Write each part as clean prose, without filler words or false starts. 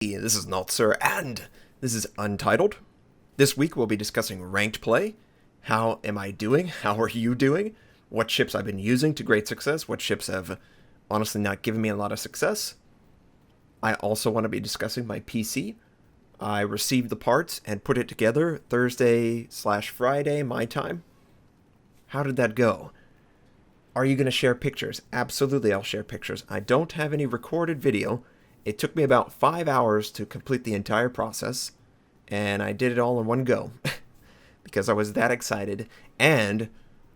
This is Notser, and this is Untitled. This week we'll be discussing ranked play. How am I doing? How are you doing? What ships I've been using to great success? What ships have honestly not given me a lot of success? I also want to be discussing my PC. I received the parts and put it together Thursday/Friday, my time. How did that go? Are you going to share pictures? Absolutely, I'll share pictures. I don't have any recorded video. It took me about 5 hours to complete the entire process, and I did it all in one go because I was that excited, and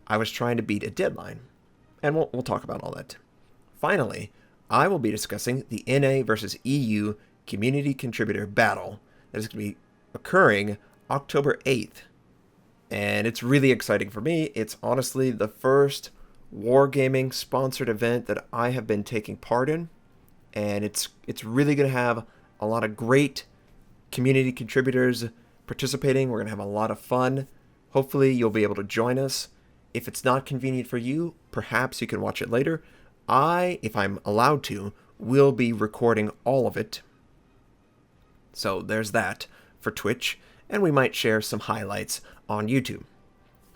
I was trying to beat a deadline. And we'll talk about all that. Finally, I will be discussing the NA versus EU Community Contributor Battle that is going to be occurring October 8th. And it's really exciting for me. It's honestly the first wargaming sponsored event that I have been taking part in. And it's really going to have a lot of great community contributors participating. We're going to have a lot of fun. Hopefully you'll be able to join us. If it's not convenient for you, perhaps you can watch it later. If I'm allowed to, will be recording all of it. So there's that for Twitch, and we might share some highlights on YouTube.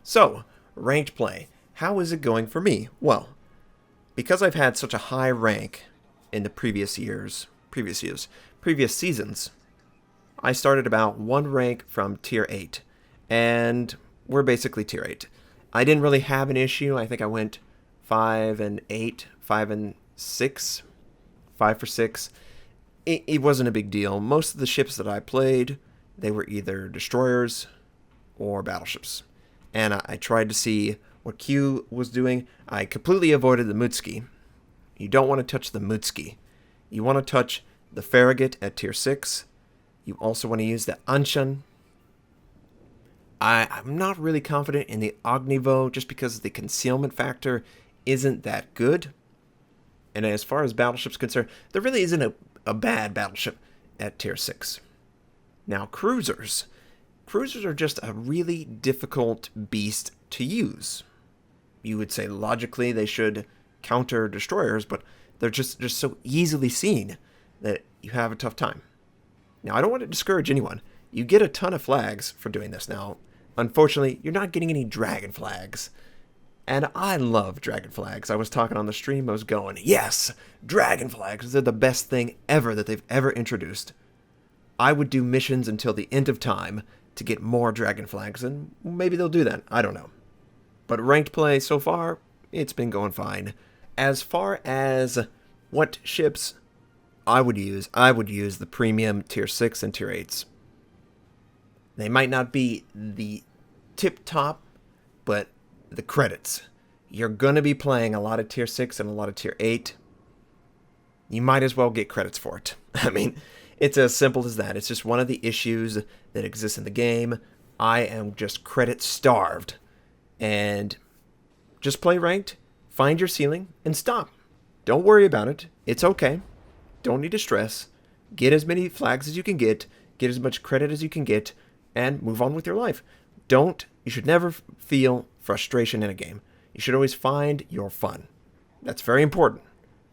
So, ranked play. How is it going for me? Well, because I've had such a high rank in the previous seasons, I started about one rank from tier 8, and we're basically tier 8. I didn't really have an issue. I think I went 5 and 8, 5 and 6, 5 for 6. It wasn't a big deal. Most of the ships that I played, they were either destroyers or battleships. And I tried to see what Q was doing. I completely avoided the Mutski. You don't want to touch the Mutski. You want to touch the Farragut at tier 6. You also want to use the Anshan. I'm not really confident in the Ognivo just because the concealment factor isn't that good. And as far as battleships concerned, there really isn't a bad battleship at tier 6. Now, cruisers. Cruisers are just a really difficult beast to use. You would say logically they should counter destroyers, but they're just so easily seen that you have a tough time. Now, I don't want to discourage anyone. You get a ton of flags for doing this. Now, unfortunately, you're not getting any dragon flags. And I love dragon flags. I was talking on the stream, I was going, yes, dragon flags, they're the best thing ever that they've ever introduced. I would do missions until the end of time to get more dragon flags, and maybe they'll do that, I don't know. But ranked play so far, it's been going fine. As far as what ships I would use the premium tier 6 and tier 8s. They might not be the tip top, but the credits. You're going to be playing a lot of tier 6 and a lot of tier 8. You might as well get credits for it. I mean, it's as simple as that. It's just one of the issues that exists in the game. I am just credit starved. And just play ranked, find your ceiling, and stop. Don't worry about it. It's okay. Don't need to stress. Get as many flags as you can get as much credit as you can get, and move on with your life. You should never feel frustration in a game. You should always find your fun. That's very important.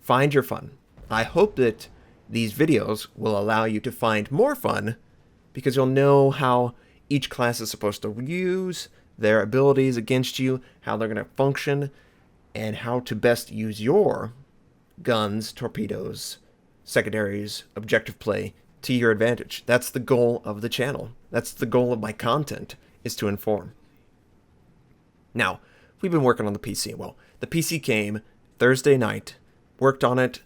Find your fun. I hope that these videos will allow you to find more fun because you'll know how each class is supposed to use their abilities against you, how they're going to function, and how to best use your guns, torpedoes, secondaries, objective play to your advantage. That's the goal of the channel. That's the goal of my content, is to inform. Now, we've been working on the PC. Well, the PC came Thursday night, worked on it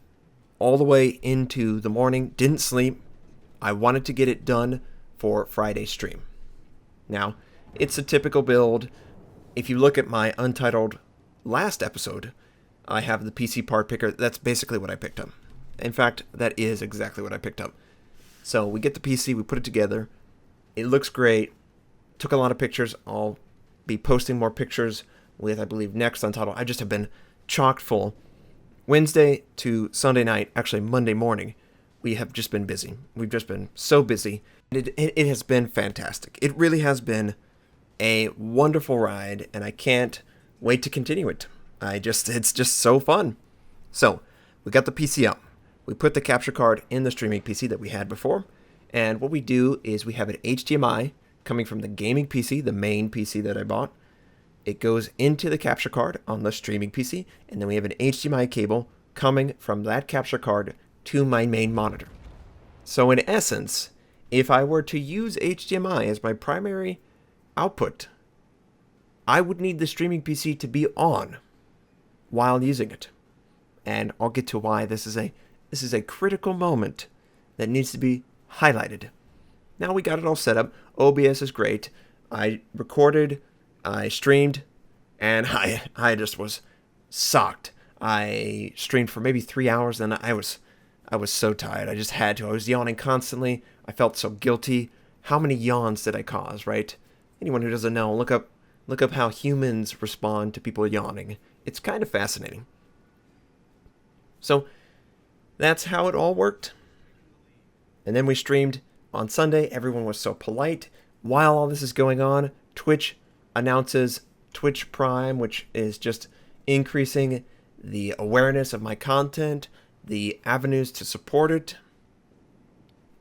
all the way into the morning, didn't sleep. I wanted to get it done for Friday's stream. Now, it's a typical build. If you look at my Untitled last episode, I have the PC part picker. That's basically what I picked up. In fact, that is exactly what I picked up. So we get the PC, we put it together. It looks great. Took a lot of pictures. I'll be posting more pictures with, I believe, next Untitled. I just have been chock full. Wednesday to Sunday night, actually Monday morning, we have just been busy. We've just been so busy. It has been fantastic. It really has been a wonderful ride, and I can't wait to continue it. It's just so fun. So, we got the PC up. we put the capture card in the streaming PC that we had before, and what we do is we have an HDMI coming from the gaming PC, the main PC that I bought. It goes into the capture card on the streaming PC, and then we have an HDMI cable coming from that capture card to my main monitor. So in essence, if I were to use HDMI as my primary output, I would need the streaming PC to be on while using it. And I'll get to why this is a critical moment that needs to be highlighted. Now we got it all set up. OBS is great. I recorded, I streamed, and I just was socked. I streamed for maybe 3 hours, and I was so tired. I just had to. I was yawning constantly. I felt so guilty. How many yawns did I cause, right? Anyone who doesn't know, look up how humans respond to people yawning. It's kind of fascinating. So that's how it all worked. And then we streamed on Sunday. Everyone was so polite. While all this is going on, Twitch announces Twitch Prime, which is just increasing the awareness of my content, the avenues to support it.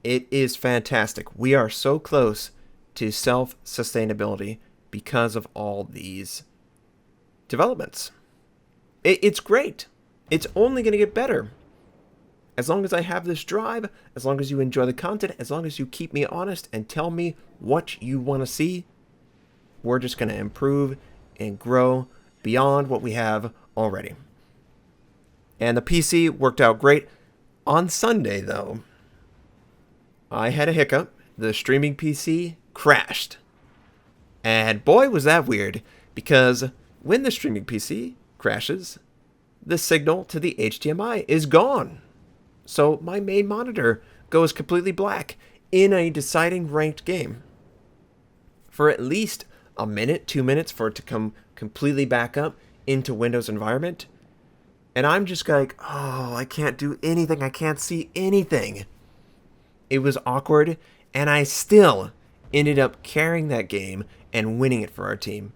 It is fantastic. We are so close to self-sustainability because of all these developments. It's great. It's only going to get better. As long as I have this drive, as long as you enjoy the content, as long as you keep me honest and tell me what you want to see, we're just going to improve and grow beyond what we have already. And the PC worked out great. On Sunday, though, I had a hiccup. The streaming PC crashed. And boy, was that weird, because when the streaming PC crashes, the signal to the HDMI is gone. So my main monitor goes completely black in a deciding ranked game. For at least a minute, 2 minutes for it to come completely back up into Windows environment. And I'm just like, oh, I can't do anything. I can't see anything. It was awkward, and I still ended up carrying that game and winning it for our team.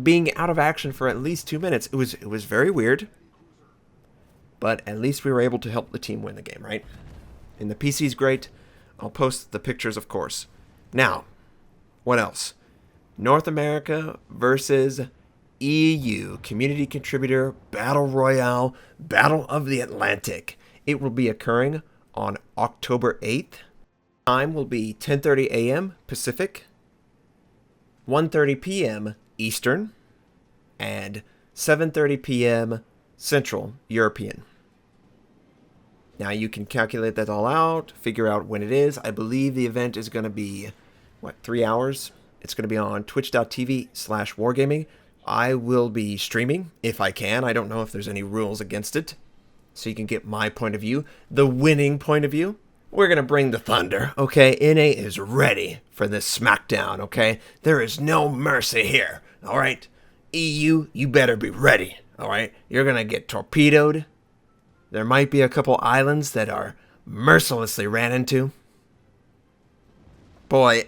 Being out of action for at least 2 minutes, it was very weird. But at least we were able to help the team win the game, right? And the PC's great. I'll post the pictures, of course. Now, what else? North America versus EU Community Contributor Battle Royale Battle of the Atlantic. It will be occurring on October 8th. Time will be 10:30 a.m. Pacific, 1:30 p.m. Eastern, and 7:30 p.m. Central European. Now you can calculate that all out, figure out when it is. I believe the event is going to be, 3 hours? It's going to be on twitch.tv/wargaming. I will be streaming if I can. I don't know if there's any rules against it. So you can get my point of view, the winning point of view. We're going to bring the thunder, okay? NA is ready for this smackdown, okay? There is no mercy here, all right? EU, you better be ready, all right? You're going to get torpedoed. There might be a couple islands that are mercilessly ran into. Boy,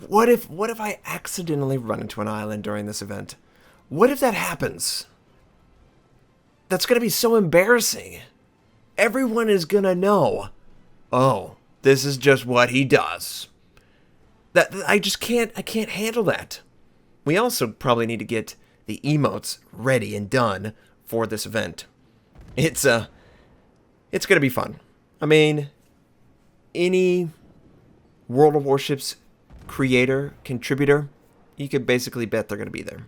what if I accidentally run into an island during this event? What if that happens? That's going to be so embarrassing. Everyone is going to know, oh, this is just what he does. That I can't handle that. We also probably need to get the emotes ready and done for this event. It's going to be fun. I mean, any World of Warships creator, contributor, you could basically bet they're going to be there.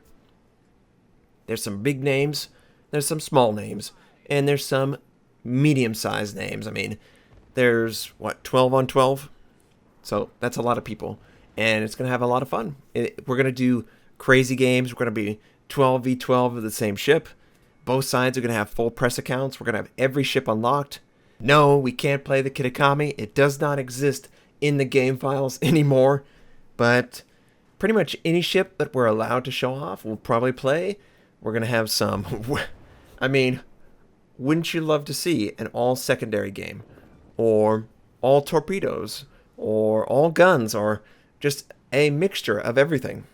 There's some big names, there's some small names, and there's some medium-sized names. I mean, there's, 12 on 12? So that's a lot of people, and it's going to have a lot of fun. We're going to do crazy games. We're going to be 12v12 of the same ship. Both sides are going to have full press accounts. We're going to have every ship unlocked. No, we can't play the Kitakami. It does not exist in the game files anymore. But pretty much any ship that we're allowed to show off, we'll probably play. We're going to have some... I mean, wouldn't you love to see an all-secondary game? Or all torpedoes? Or all guns? Or just a mixture of everything?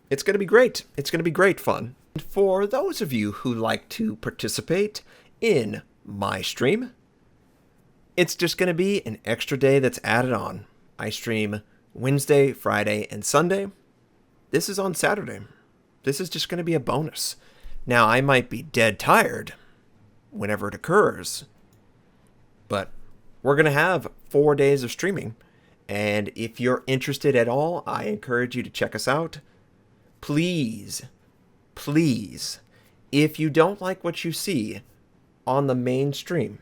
It's going to be great. It's going to be great fun. For those of you who like to participate in my stream. It's just going to be an extra day that's added on. I stream Wednesday, Friday, and Sunday. This is on Saturday. This is just going to be a bonus. Now, I might be dead tired whenever it occurs, but we're going to have 4 days of streaming. And if you're interested at all, I encourage you to check us out. Please, if you don't like what you see on the main stream,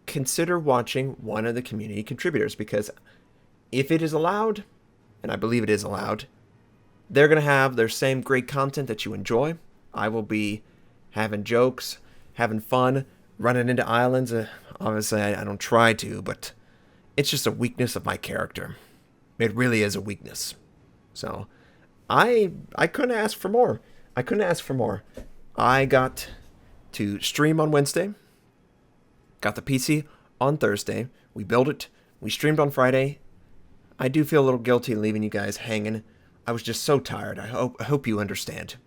consider watching one of the community contributors, because if it is allowed, and I believe it is allowed, they're going to have their same great content that you enjoy. I will be having jokes, having fun, running into islands. Obviously, I don't try to, but it's just a weakness of my character. It really is a weakness. So I couldn't ask for more. I got to stream on Wednesday, got the PC on Thursday, we built it, we streamed on Friday. I do feel a little guilty leaving you guys hanging. I was just so tired. I hope you understand.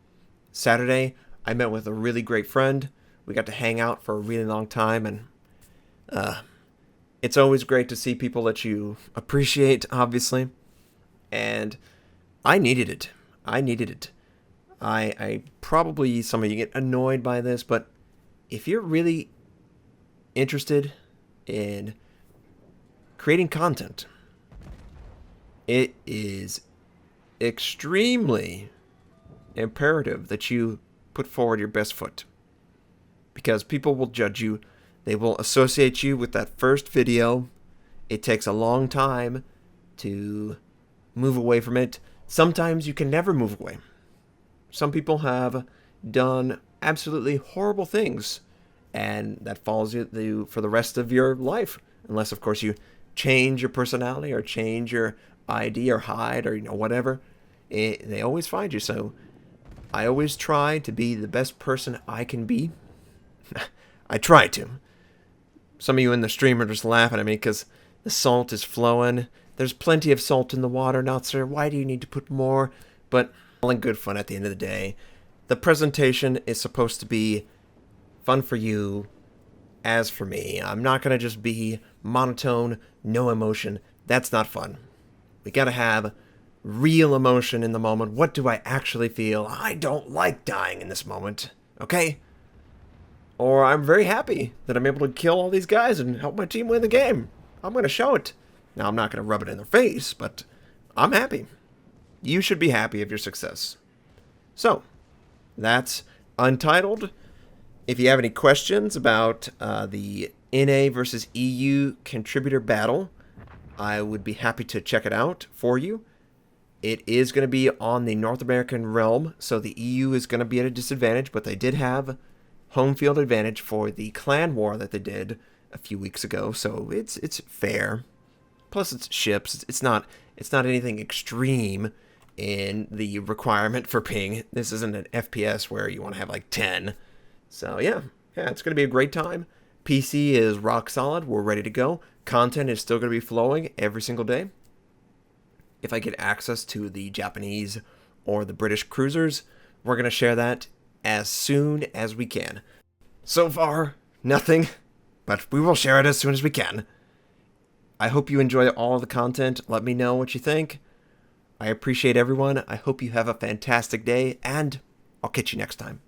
Saturday, I met with a really great friend. We got to hang out for a really long time, and it's always great to see people that you appreciate, obviously. And I needed it. I probably, some of you get annoyed by this, but if you're really interested in creating content, it is extremely imperative that you put forward your best foot, because people will judge you. They will associate you with that first video. It takes a long time to move away from it. Sometimes you can never move away. Some people have done absolutely horrible things, and that follows you for the rest of your life, unless, of course, you change your personality or change your ID or hide or whatever. They always find you. So I always try to be the best person I can be. I try to. Some of you in the stream are just laughing at me because the salt is flowing. There's plenty of salt in the water, Notser. Why do you need to put more? But all in good fun at the end of the day. The presentation is supposed to be fun for you as for me. I'm not going to just be monotone, no emotion. That's not fun. We got to have real emotion in the moment. What do I actually feel? I don't like dying in this moment. Okay? Or I'm very happy that I'm able to kill all these guys and help my team win the game. I'm going to show it. Now, I'm not going to rub it in their face, but I'm happy. You should be happy of your success. So, that's Untitled. If you have any questions about the NA versus EU contributor battle, I would be happy to check it out for you. It is going to be on the North American realm, so the EU is going to be at a disadvantage, but they did have home field advantage for the clan war that they did a few weeks ago, so it's fair. Plus, it's ships. It's not anything extreme in the requirement for ping. This isn't an FPS where you want to have like 10. So yeah, it's going to be a great time. PC is rock solid. We're ready to go. Content is still going to be flowing every single day. If I get access to the Japanese or the British cruisers, we're going to share that as soon as we can. So far, nothing, but we will share it as soon as we can. I hope you enjoy all of the content. Let me know what you think. I appreciate everyone. I hope you have a fantastic day, and I'll catch you next time.